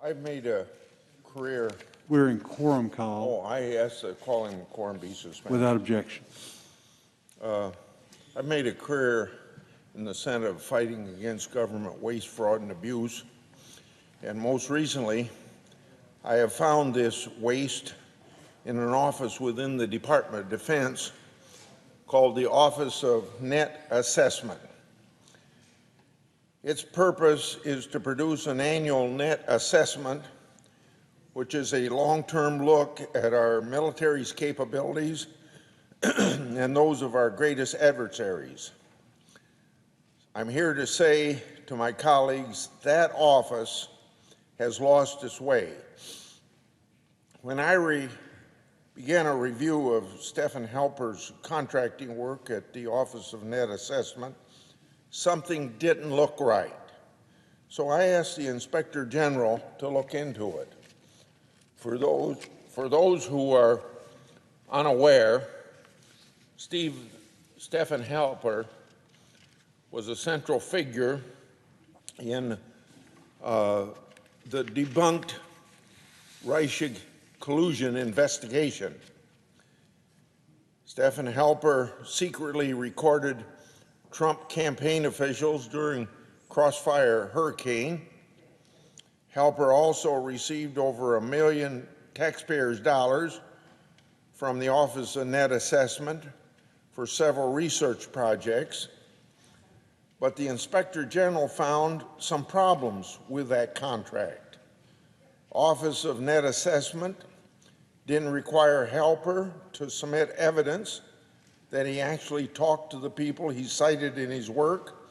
I've made a career. We're in quorum call. Oh, I asked that calling the quorum be suspended. Without objection. I've made a career in the Senate of fighting against government waste, fraud, and abuse. And most recently, I have found this waste in an office within the Department of Defense called the Office of Net Assessment. Its purpose is to produce an annual net assessment, which is a long-term look at our military's capabilities and those of our greatest adversaries. I'm here to say to my colleagues that office has lost its way. When I began a review of Stephen Halper's contracting work at the Office of Net Assessment, something didn't look right. So I asked the Inspector General to look into it. For those who are unaware, Stephen Halper was a central figure in the debunked Reichsig collusion investigation. Stephen Halper secretly recorded Trump campaign officials during Crossfire Hurricane. Halper also received over $1 million taxpayers' dollars from the Office of Net Assessment for several research projects. But the Inspector General found some problems with that contract. Office of Net Assessment didn't require Halper to submit evidence that he actually talked to the people he cited in his work,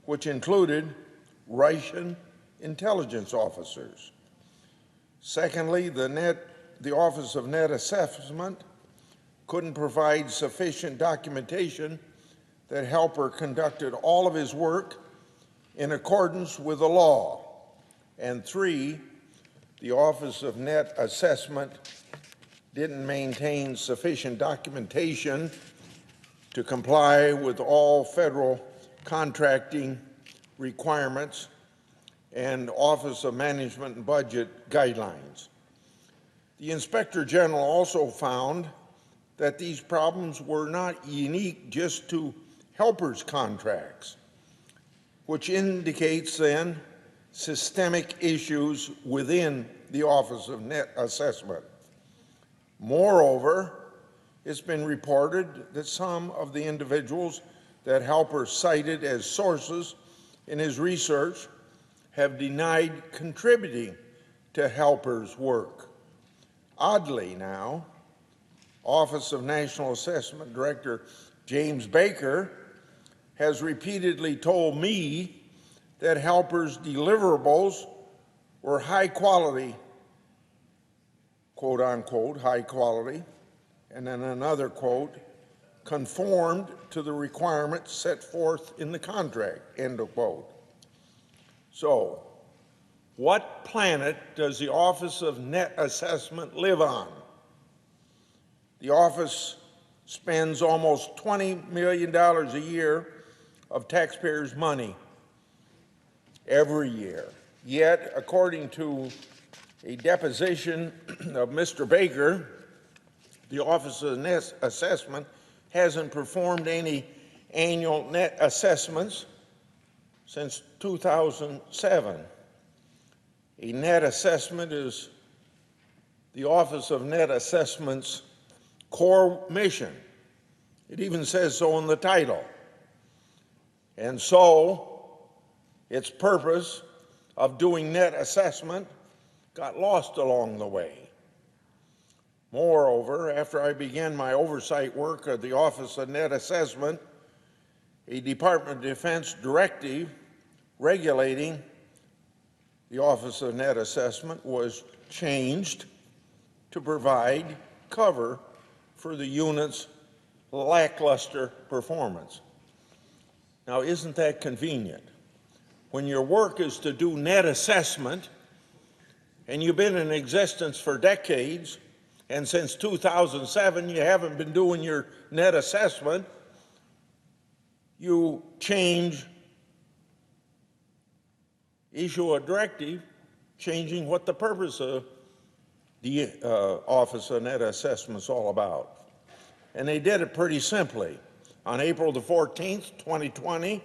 which included Russian intelligence officers. Secondly, the Office of Net Assessment couldn't provide sufficient documentation that Halper conducted all of his work in accordance with the law. And three, the Office of Net Assessment didn't maintain sufficient documentation to comply with all federal contracting requirements and Office of Management and Budget guidelines. The Inspector General also found that these problems were not unique just to Halper's contracts, which indicates then systemic issues within the Office of Net Assessment. Moreover, it's been reported that some of the individuals that Halper cited as sources in his research have denied contributing to Halper's work. Oddly now, Office of National Assessment Director James Baker has repeatedly told me that Halper's deliverables were high quality, quote unquote, high quality, and then another quote, conformed to the requirements set forth in the contract, end of quote. So, what planet does the Office of Net Assessment live on? The office spends almost $20 million a year of taxpayers' money every year. Yet, according to a deposition of Mr. Baker, the Office of Net Assessment hasn't performed any annual net assessments since 2007. A net assessment is the Office of Net Assessment's core mission. It even says so in the title. And so, its purpose of doing net assessment got lost along the way. Moreover, after I began my oversight work at the Office of Net Assessment, a Department of Defense directive regulating the Office of Net Assessment was changed to provide cover for the unit's lackluster performance. Now, isn't that convenient? When your work is to do net assessment, and you've been in existence for decades, and since 2007 you haven't been doing your net assessment, you issue a directive changing what the purpose of the Office of Net Assessment is all about. And they did it pretty simply. On April the 14th, 2020,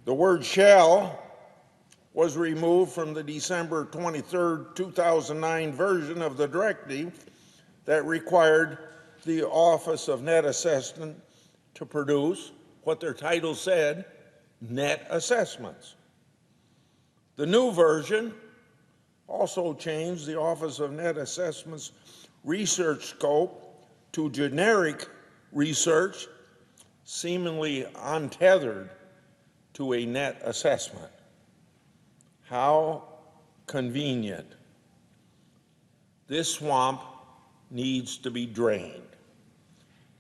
the word shall was removed from the December 23rd, 2009 version of the directive that required the Office of Net Assessment to produce what their title said, net assessments. The new version also changed the Office of Net Assessment's research scope to generic research, seemingly untethered to a net assessment. How convenient. This swamp needs to be drained.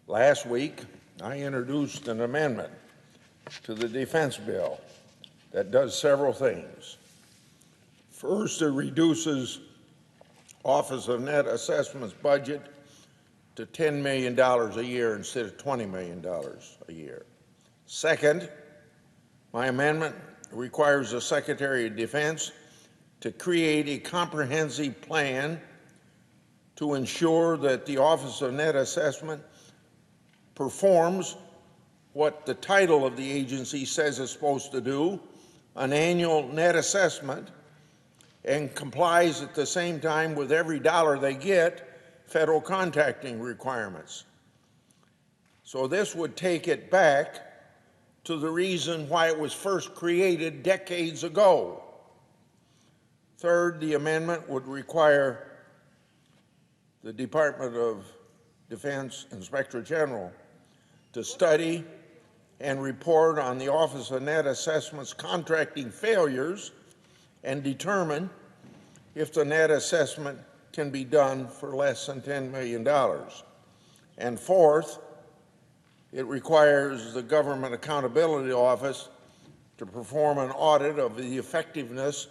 Last week, I introduced an amendment to the defense bill that does several things. First, it reduces Office of Net Assessment's budget to $10 million a year instead of $20 million a year. Second, my amendment requires the Secretary of Defense to create a comprehensive plan to ensure that the Office of Net Assessment performs what the title of the agency says it's supposed to do, an annual net assessment, and complies at the same time with every dollar they get, federal contracting requirements. So this would take it back to the reason why it was first created decades ago. Third, the amendment would require the Department of Defense Inspector General to study and report on the Office of Net Assessment's contracting failures and determine if the net assessment can be done for less than $10 million. And fourth, it requires the Government Accountability Office to perform an audit of the effectiveness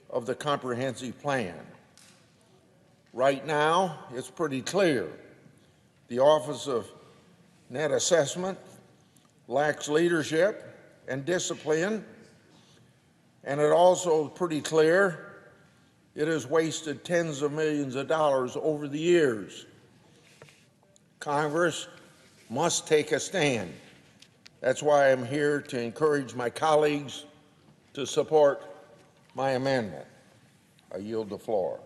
of the comprehensive plan. Right now, it's pretty clear. The Office of Net Assessment lacks leadership and discipline, and it also pretty clear it has wasted tens of millions of dollars over the years. Congress must take a stand. That's why I'm here to encourage my colleagues to support my amendment. I yield the floor.